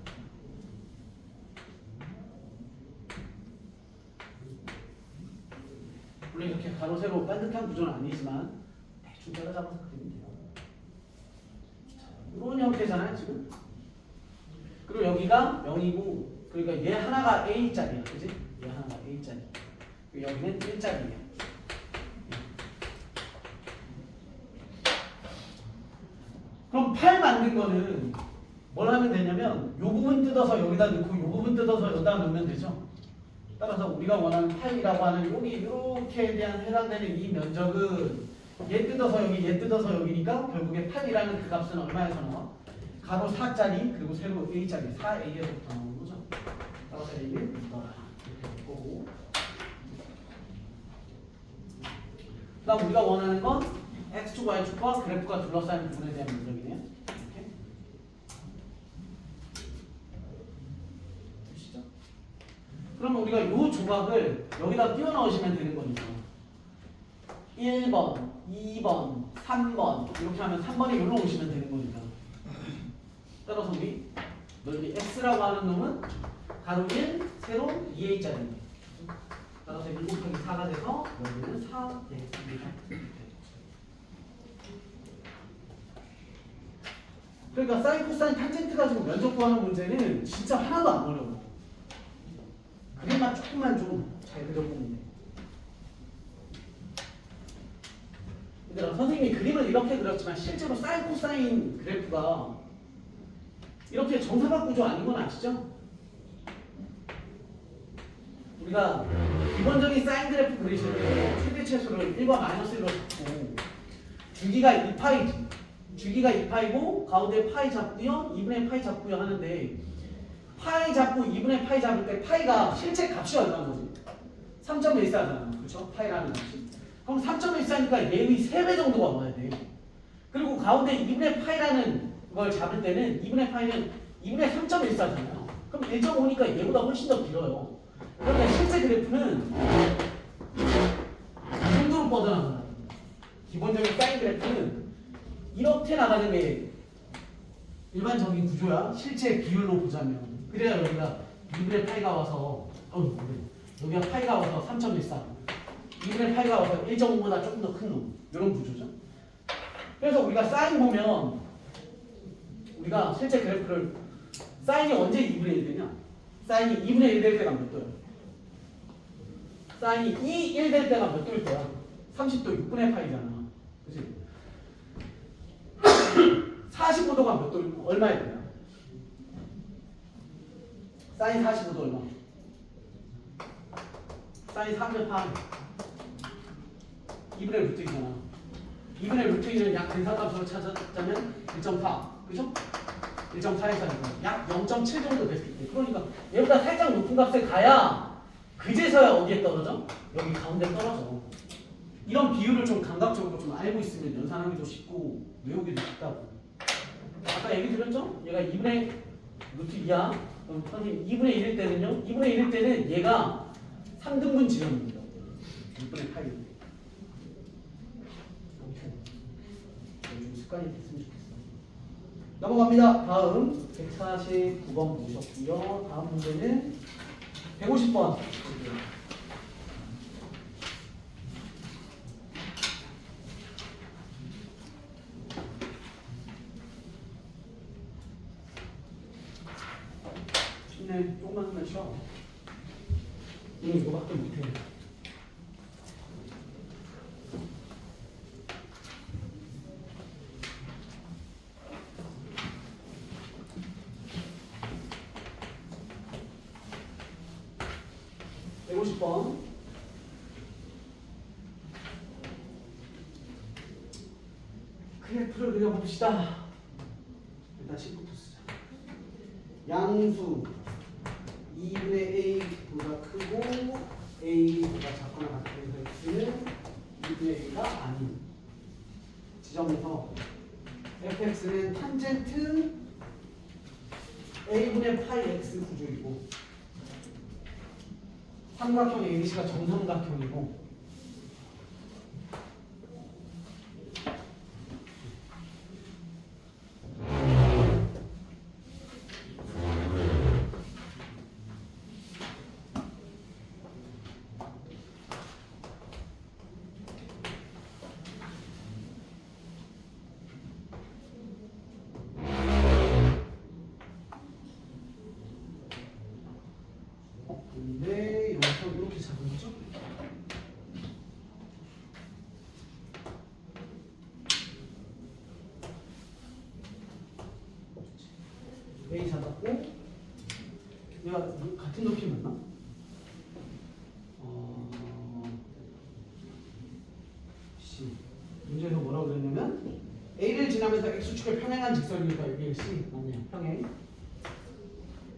물론 이렇게 가로 세로 반듯한 구조는 아니지만 대충 따라잡아서 그리면 돼요. 자, 이런 형태잖아요 지금. 그리고 여기가 0이고 그러니까 얘 하나가 A짜리야 그지? 얘 하나가 A짜리 여기는 1짜리야. 그럼 8 만든 거는 뭘 하면 되냐면 요 부분 뜯어서 여기다 넣고 요 부분 뜯어서 여기다 넣으면 되죠. 따라서 우리가 원하는 8이라고 하는 여기 이렇게에 대한 해당되는 이 면적은 얘 뜯어서 여기 얘 뜯어서 여기니까 결국에 8이라는 그 값은 얼마에서 나와? 가로 4짜리 그리고 세로 A짜리 4A에서부터 나오는 거죠. 따라서 A를 넣어라. 보고 그 다음 우리가 원하는 건 X축, Y축과 그래프가 둘러싸인 부분에 대한 면적이네요. 이렇게. 그러면 우리가 이 조각을 여기다 띄워 넣으시면 되는 거니까 1번, 2번, 3번 이렇게 하면 3번이 여기로 오시면 되는 거니까 따라서 우리 넓이 x라고 하는 놈은 가로 1, 세로 2a짜리입니다. 따라서 1 곱하기 4가 돼서 넓이는 4 되겠습니다. 그러니까 사인, 코사인, 탄젠트 가지고 면적 구하는 문제는 진짜 하나도 안 어려워. 그림만 조금만 좀 잘 그려보면 돼. 얘들아, 선생님이 그림을 이렇게 그렸지만 실제로 사인, 코사인 그래프가 이렇게 정사각 구조 아닌 건 아시죠? 우리가 기본적인 사인 그래프 그리실 때 최대 최소를 1과 마이너스 1로 잡고 주기가 2파이지. 주기가 2파이고 가운데 파이 잡고요 2분의 파이 잡고요 하는데 파이 잡고 2분의 파이 잡을 때 파이가 실제 값이 얼마인 거지? 3.14잖아. 그렇죠? 파이라는 값이. 그럼 3.14니까 얘의 3배 정도가 와야 돼. 그리고 가운데 2분의 파이라는 걸 잡을 때는 2분의 파이는 2분의 3.14잖아요. 그럼 1.5니까 얘보다 훨씬 더 길어요. 그러니까 실제 그래프는 이 정도로 뻗어나간다. 기본적인 사인 그래프는 이렇게 나가는 게 일반적인 구조야. 실제 비율로 보자면. 그래야 여기가 2분의 파이가 와서 여기가 파이가 와서 3.14 2분의 파이가 와서 1.5보다 조금 더 큰 놈. 이런 구조죠. 그래서 우리가 사인 보면 우리가 실제 그래프를 사인이 언제 2분의 1 되냐? 사인이 2분의 1 될 때가 몇 도야? 사인이 2, 1 될 때가 몇 도일 거야? 30도 6분의 파이잖아. 그치? 45도가 몇 도, 얼마일 거야? 사인 45도 얼마? 사인 3분의 파이 2분의 루트 2잖아. 2분의 루트 2는 약 근사값으로 찾았자면 1.4 그죠? 1.4에서 약 0.7 정도 됐을 때 그러니까 얘보다 살짝 높은 값에 가야 그제서야 어디에 떨어져? 여기 가운데 떨어져. 이런 비율을 좀 감각적으로 좀 알고 있으면 연산하기도 쉽고 외우기도 쉽다고. 아까 얘기 드렸죠? 얘가 2분의 루트 2야. 그럼 선생님 2분의 1일 때는요? 2분의 1일 때는 얘가 3등분 지름입니다. 6분의 8일. 좀 습관이 됐으면 좋겠어. 넘어갑니다. 다음 149번 보셨고요. 다음 문제는 150번. 쉽네. 조금만 하면 쉬어. 이거밖에 못해. 번 그래프를 그려봅시다. 일단 10부터 쓰자. 양수 2분의 a보다 크고 a보다 작거나 같은 x는 2분의 a가 아닌 지점에서 fx는 탄젠트 a분의 파이 x 구조이고 삼각형 ABC가 정삼각형이고 근데 여기서 이렇게 잡은 거죠? A 잡았고 얘가 같은 높이 맞나? C 문제에서 뭐라고 그랬냐면 A를 지나면서 X축에 평행한 직선이니까 여기 C 맞네요. 평행.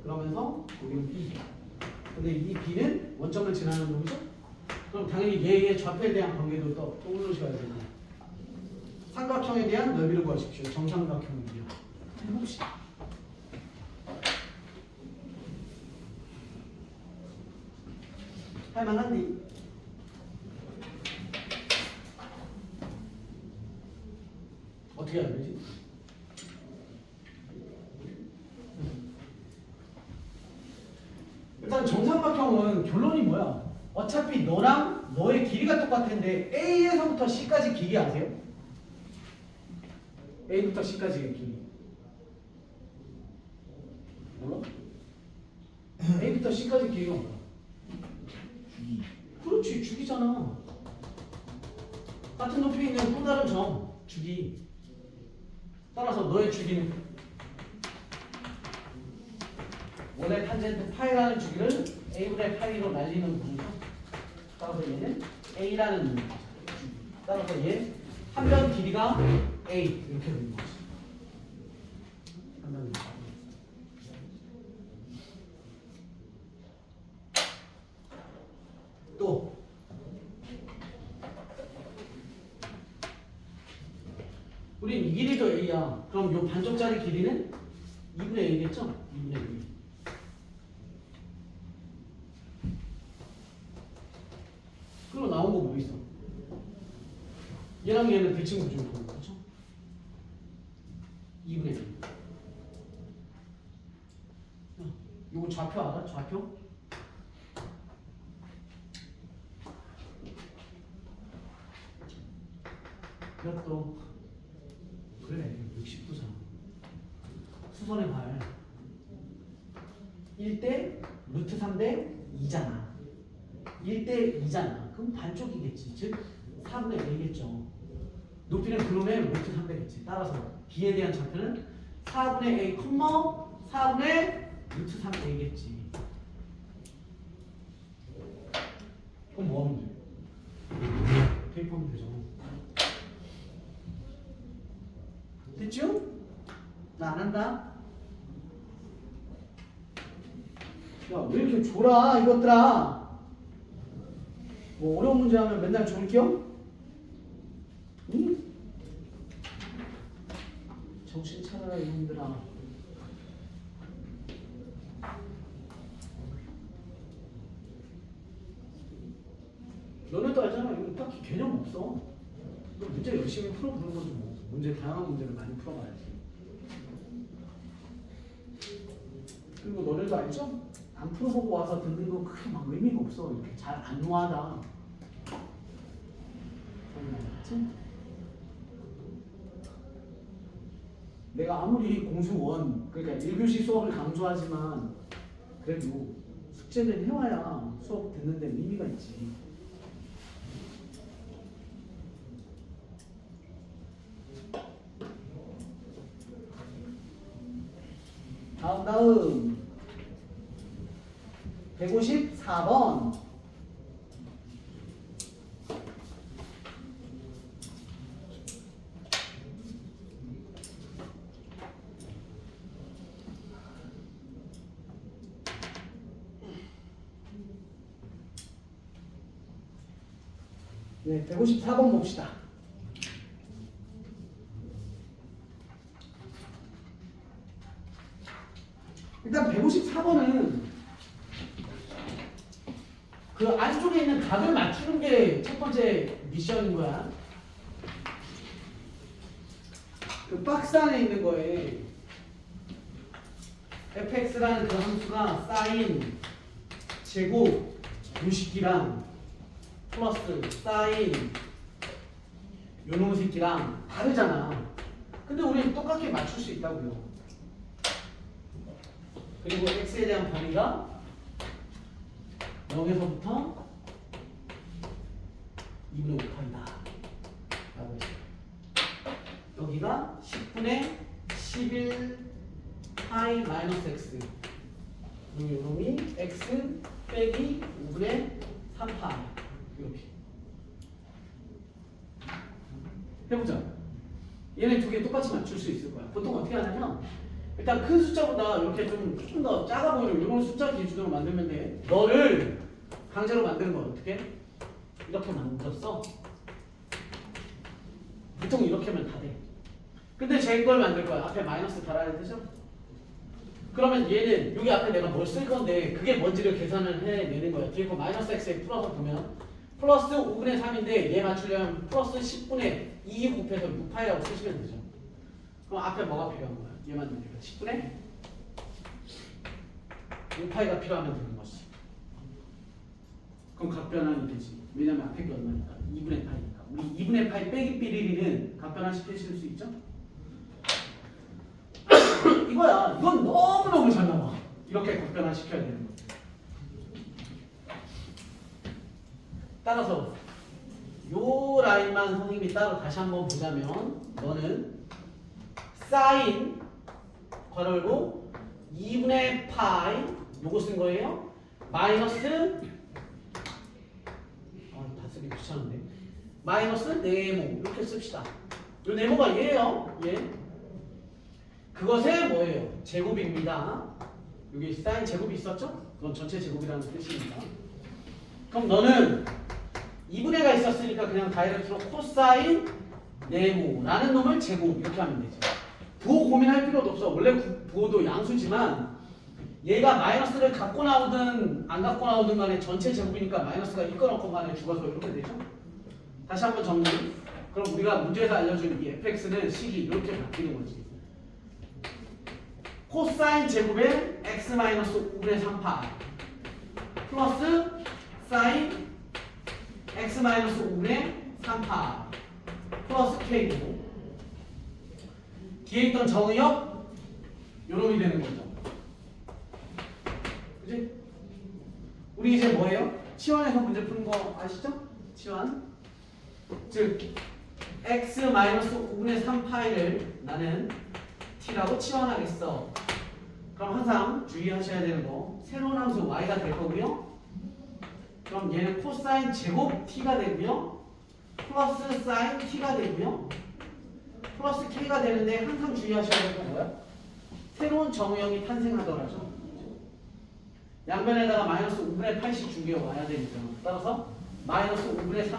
그러면서 여기는 B. 근데 이 B는 원점을 지나는 놈이죠? 그럼 당연히 얘의 좌표에 대한 관계도 또 떠올리셔야 되고 삼각형에 대한 넓이를 구하십시오. 정삼각형이요. 해봅시다. 할만한디? 어떻게 해야 되지? 일단 정삼각형은 결론이 뭐야? 어차피 너랑 너의 길이가 똑같은데 A에서부터 C까지 길이 아세요? A부터 C까지의 길이 몰라? A부터 C까지 길이가 뭐야? 주기. 그렇지, 주기잖아. 같은 높이에 있는 또 다른 점, 주기. 따라서 너의 주기는 원래 탄젠트 파이라는 주기를 A분의 파이로 날리는 구조죠. 따라서 얘는 A라는 주기. 따라서 얘 한 변 길이가 A 이렇게 되는 거지. 한 변 길이. 또 우린 이 길이도 A야. 그럼 요 반쪽짜리 길이는 2분의 A겠죠? 2분의 A. 그리고 나온 거 뭐 있어? 얘랑 얘는 대칭 구조로 그렇죠? 2분의 A. 요거 좌표 알아? 좌표? 이것도 그래 60도잖아. 수선의 발 1대 루트 3대 2잖아. 1대 2잖아. 그럼 반쪽이겠지. 즉 4분의 A겠죠. 높이는 그놈의 루트 3배겠지. 따라서 B에 대한 좌표는 4분의 A, 4분의 루트 3A겠지. 그럼 뭐 하면 돼? 대입하면 되죠. 됐죠? 나 안 한다. 야, 왜 이렇게 졸아 이것들아. 뭐 어려운 문제 하면 맨날 졸겨? 응? 정신 차려라 이놈들아. 너네도 알잖아. 이거 딱히 개념 없어. 너 문제 열심히 풀어보는 거지 뭐. 문제 다양한 문제를 많이 풀어봐야지. 그리고 너네도 알죠? 안 풀어보고 와서 듣는 거 크게 막 의미가 없어. 이렇게 잘 안 와다. 알겠지? 내가 아무리 공수원 그러니까 1교시 수업을 강조하지만 그래도 숙제는 해와야 수업 듣는 데 의미가 있지. 다음 154번. 네, 154번 봅시다. 일단 154번은 그 안쪽에 있는 각을 맞추는 게 첫 번째 미션인 거야. 그 박스 안에 있는 거에 fx라는 그 함수가 사인 제곱 요식기랑 플러스 사인 요놈 새끼랑 다르잖아. 근데 우리는 똑같게 맞출 수 있다고요. 그리고 x에 대한 범위가 0에서부터 2분의 5파이다 라고 했어요. 여기가 10분의 11 파이 마이너스 x 그리고 요놈이 x 빼기 5분의 3파이 이렇게 해보자. 얘네 두 개 똑같이 맞출 수 있을 거야. 보통 어떻게 하냐면 일단 큰 숫자보다 이렇게 조금 더 작아 보이는 이런 숫자 기준으로 만들면 돼. 너를 강제로 만드는 건 어떻게? 이렇게 만들었어. 보통 이렇게 하면 다 돼. 근데 제 걸 만들 거야. 앞에 마이너스 달아야 되죠? 그러면 얘는 여기 앞에 내가 뭘 쓸 건데 그게 뭔지를 계산을 해내는 거야. 뒤에 거 마이너스 x에 풀어서 보면 플러스 5분의 3인데 얘 맞추려면 플러스 10분의 2 곱해서 6파이라고 쓰시면 되죠. 그럼 앞에 뭐가 필요한 거야? 얘만 되니까 10분의 5파이가 필요하면 되는 것이. 그럼 각변환이 되지. 왜냐면 앞에 게 얼마니까? 2분의 파이니까. 우리 2분의 파이 빼기 삐리리는 각변환 시키실 수 있죠? 이거야. 이건 너무너무 잘 나와. 이렇게 각변환 시켜야 되는 거. 따라서 요 라인만 선생님이 따로 다시 한번 보자면 너는 사인 괄호 열고 2분의 파이 요거 쓴 거예요. 마이너스 다 쓰기 귀찮은데 마이너스 네모 이렇게 씁시다. 요 네모가 얘예요. 얘. 그것의 뭐예요? 제곱입니다. 여기 사인 제곱이 있었죠? 그건 전체 제곱이라는 뜻입니다. 그럼 너는 2분의가 있었으니까 그냥 다이렉트로 코사인 네모라는 놈을 제곱 이렇게 하면 되죠. 부호 고민할 필요도 없어. 원래 부호도 양수지만 얘가 마이너스를 갖고 나오든 안 갖고 나오든 간에 전체 제곱이니까 마이너스가 있건 없건 간에 죽어서 이렇게 되죠. 다시 한번 정리. 그럼 우리가 문제에서 알려준 이 fx는 식이 이렇게 바뀌는 거지. 코사인 제곱의 x-5분의 3파 플러스 사인 x-5분의 3파 플러스 k고 뒤에 있던 정의역 요놈이 되는 거죠. 그치? 우리 이제 뭐예요? 치환에서 문제 푸는 거 아시죠? 치환. 즉 x-5분의 3파이를 나는 t라고 치환하겠어. 그럼 항상 주의하셔야 되는 거 새로운 함수 y가 될 거고요. 그럼 얘는 코사인 제곱 t가 되고요. 플러스 사인 t가 되고요. 플러스 k가 되는데 항상 주의하셔야 될 건 뭐야? 새로운 정의형이 탄생하더라죠. 양변에다가 마이너스 5분의 8씩 준비해 와야 되니까. 따라서 마이너스 5분의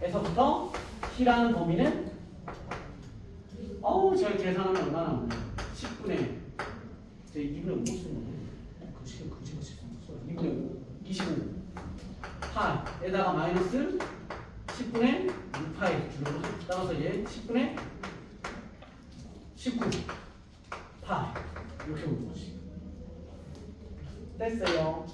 3파에서부터 t라는 범위는 저희 계산하면 얼마나 나오나요? 10분의 제 2분의 5 쓰는 거예요. 그 시간 2분의 5 25 파에다가 마이너스 10분의 6파이 줄여서 따라서 얘 10분의 19 파 이렇게 오는 거지. 됐어요.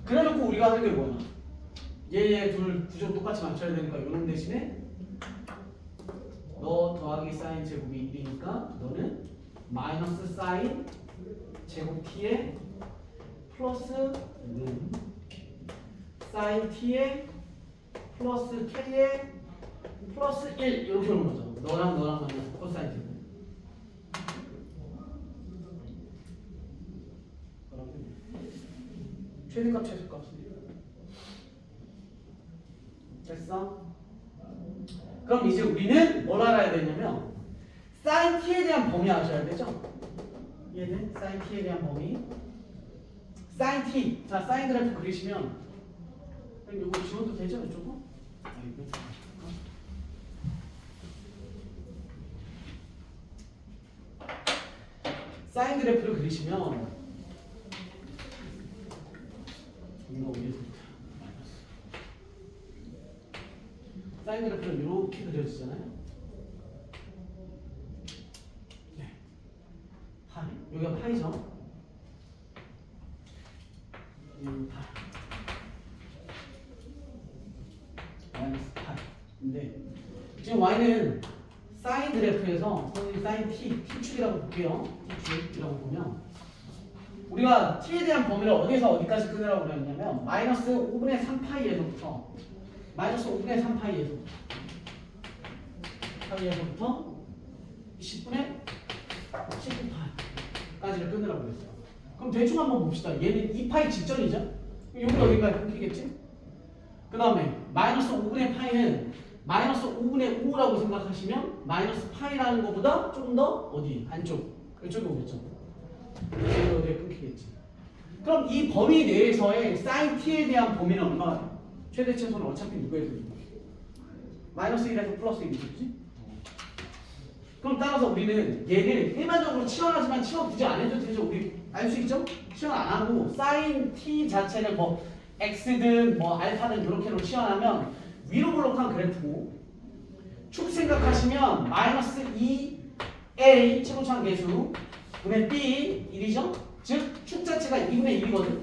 그래놓고 우리가 하는 게 뭐야? 얘 둘 구조 똑같이 맞춰야 되니까 요놈 대신에 너 더하기 사인 제곱이 1이니까 너는 마이너스 사인 제곱 t에 플러스는 사인 t에 플러스 k에 플러스 1 이렇게 오는 거죠. 너랑 만나서 코사인 제곱. 최대값 최소값 됐어? 그럼 이제 우리는 뭘 알아야 되냐면 사인 t에 대한 범위 아셔야 되죠? 얘는 사인 t에 대한 범위 사인 t 자 사인 그래프 그리시면 이거 지워도 되죠? 이쪽은? 사인 그래프를 그리시면 이거 위에서부터 사인 그래프는 이렇게 그려지잖아요. 네. 파이. 여기가 파이죠. 여기 파이. 마이너스 파이. 근데 지금 y는 사인 그래프에서 선생님 사인 t축이라고 볼게요. t축이라고 보면 우리가 t에 대한 범위를 어디서 어디까지 끊으라고 그랬냐면 마이너스 5분의 3파이에서부터 마이너스 5분의 3파이에서부터 10분의 19파이까지를 끊으라고 그랬어요. 그럼 그럼 대충 한번 봅시다. 얘는 2파이 직전이죠? 여기가 여기까지 끊기겠지? 그 다음에 마이너스 5분의 파이는 마이너스 5분의 5라고 생각하시면 마이너스 파이라는 것보다 좀 더 어디? 안쪽. 이쪽에 오겠죠? 여기에 끊기겠지. 그럼 이 범위 내에서의 사인 t에 대한 범위는 얼마가 돼? 최대 최소는 어차피 누구에서 마이너스 1에서 플러스 1이겠지? 그럼 따라서 우리는 얘를 일반적으로 치환하지만 치환 굳이 안 해도 되죠? 우리 알 수 있죠? 치환 안 하고 사인 t 자체를 뭐 x든 뭐 알파든 이렇게로 치환하면 위로 볼록한 그래프고 축 생각하시면 마이너스 2a 최고차항 계수 분의 b 1이죠? 즉 축 자체가 2분의 1이거든.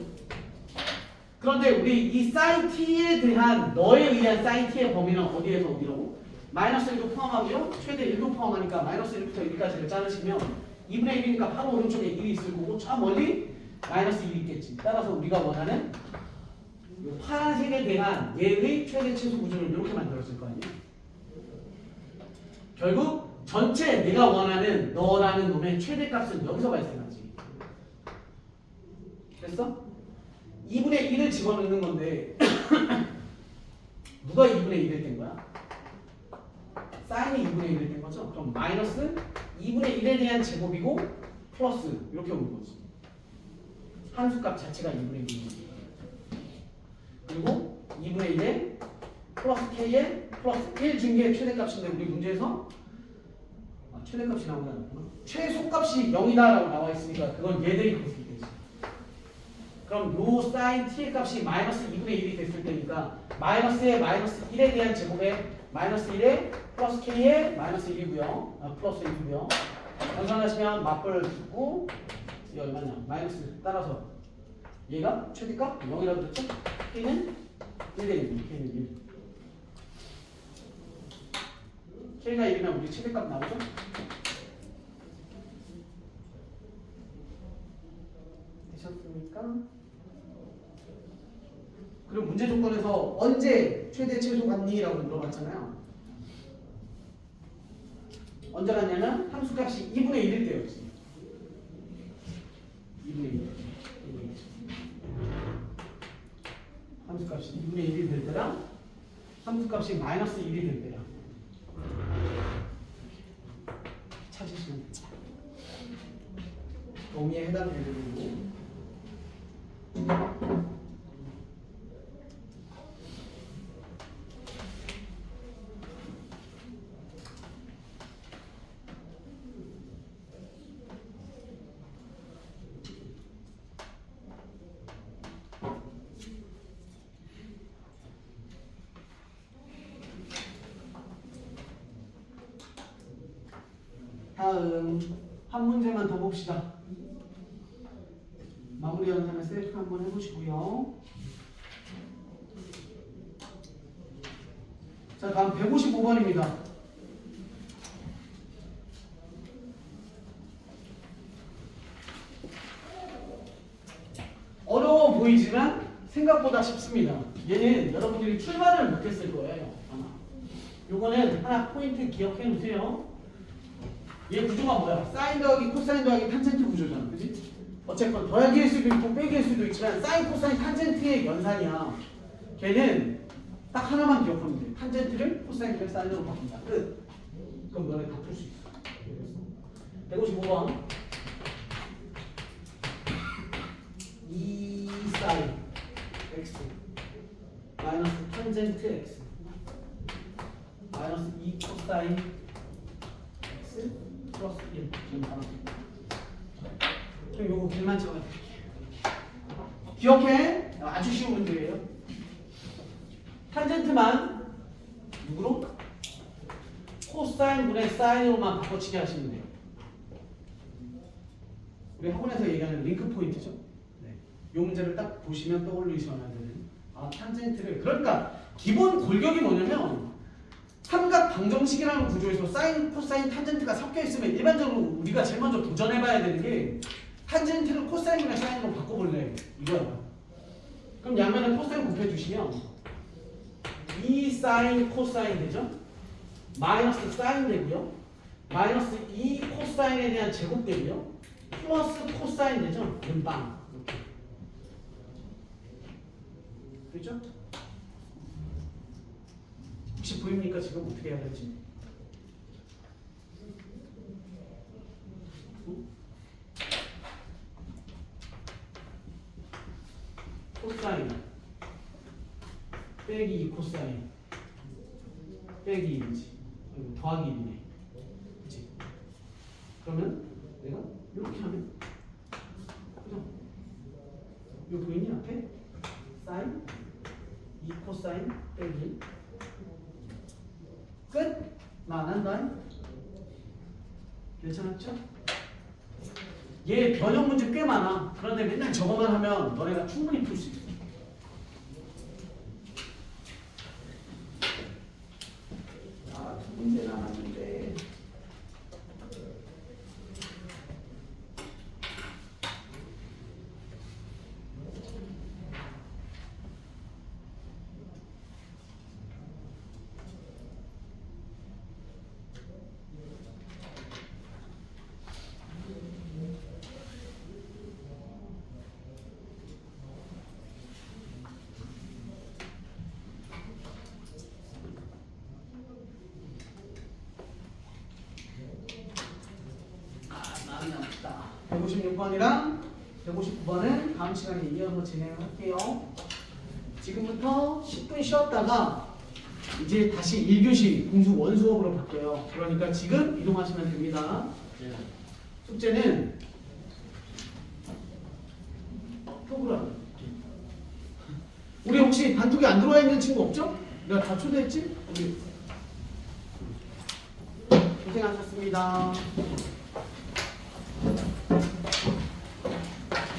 그런데 우리 이 사인 t에 대한 너에 의한 사인 t의 범위는 어디에서 어디로? 마이너스 1도 포함하고요. 최대 1도 포함하니까 마이너스 1부터 1까지를 자르시면 2분의 1이니까 바로 오른쪽에 1이 있을 거고 저 멀리 마이너스 1이 있겠지. 따라서 우리가 원하는 이 파란색에 대한 얘의 최대 최소 구조를 이렇게 만들었을 거 아니에요. 결국 전체 내가 원하는 너라는 놈의 최대값은 여기서 발생하지. 됐어? 2분의 1을 집어넣는 건데 누가 2분의 1을 된 거야? 사인이 2분의 1을 된 거죠? 그럼 마이너스 2분의 1에 대한 제곱이고 플러스 이렇게 오는 거지. 함수값 자체가 2분의 1이고 그리고 2분의 1에 플러스 k에 플러스 1 준 게 최대값인데 우리 문제에서 최대값이 나온 게 아니구나. 최소값이 0이다라고 나와 있으니까 그건 얘들이 그럴 수 있겠지. 그럼 요 사인 t의 값이 마이너스 2분의 1이 됐을 때니까 마이너스에 마이너스 1에 대한 제곱에 마이너스 1에 플러스 k에 마이너스 1이고요. 플러스 1이고요. 연산하시면 맞벌 두고 이 얼마냐? 마이너스 따라서 얘가 최대값 0이라고 그랬죠? k는 1 되겠네요. k는 1. k가 1이면 우리 최대값 나오죠? 되셨습니까? 그리고 문제 조건에서 언제 최대 최소 같니? 라고 물어봤잖아요. 언제 같냐면 함수값이 2분의 1일 때였지. 2분의 1. 함수값이 2분의 1이 될 때랑 함수값이 마이너스 1이 될 때랑 찾으시면 범위에 해당되는 거고 다음 한 문제만 더 봅시다. 마무리 연산을 셀프 한번 해보시고요. 자, 다음 155번입니다. 어려워 보이지만 생각보다 쉽습니다. 얘는 여러분들이 출발을 못했을 거예요. 아마. 요거는 하나 포인트 기억해 놓으세요. 얘 구조가 뭐야? 사인 더하기 코사인 더하기 탄젠트 구조잖아. 그지? 어쨌건 더하기일 수도 있고 빼기일 수도 있지만 사인 코사인 탄젠트의 연산이야. 걔는 딱 하나만 기억하면 돼. 탄젠트를 코사인 플러스 사인으로 바꾼다. 끝. 그럼 너네 다 풀 수 있어. 155번 2 사인 x 마이너스 탄젠트 x 마이너스 2 코사인 x 플러스 1 지금 바로 그럼 요거 길만 적어드릴게요. 기억해. 아주 쉬운 문제예요. 탄젠트만 누구로? 코사인분의 사인으로만 바꿔치기 하시면 돼요. 우리 학원에서 얘기하는 링크 포인트죠. 네. 이 문제를 딱 보시면 떠올리셔야 되는 탄젠트를 그러니까 기본 골격이 뭐냐면 삼각 방정식이라는 구조에서 사인, 코사인, 탄젠트가 섞여 있으면 일반적으로 우리가 제일 먼저 도전해봐야 되는 게 탄젠트를 코사인이나 사인으로 바꿔볼래 이거야. 그럼 양면에 코사인 곱해주시면 2 사인 코사인 되죠? 마이너스 사인 되고요. 마이너스 2 코사인에 대한 제곱 되고요. 플러스 코사인 되죠? 눈빵 이렇게. 그죠? 혹시 보입니까? 지금 어떻게 해야 될지? 코사인 빼기 2 코사인 빼기 1이지. 더하기 1이네. 그치? 그러면 내가 이렇게 하면 그죠? 이거 보이니 앞에? 사인 2 코사인 빼기 1 끝? 나 안 한다. 괜찮았죠? 얘 변형 문제 꽤 많아. 그런데 맨날 저거만 하면 너네가 충분히 풀 수 있어. 아, 두 문제 남았는데. 많이 남았다. 156번이랑 159번은 다음 시간에 이어서 진행할게요. 지금부터 10분 쉬었다가 이제 다시 1교시 공수 원수업으로 바뀌어요. 그러니까 지금 이동하시면 됩니다. 숙제는 프로그램. 우리 혹시 단톡에 안 들어와 있는 친구 없죠? 내가 다 초대했지? 우리 고생하셨습니다.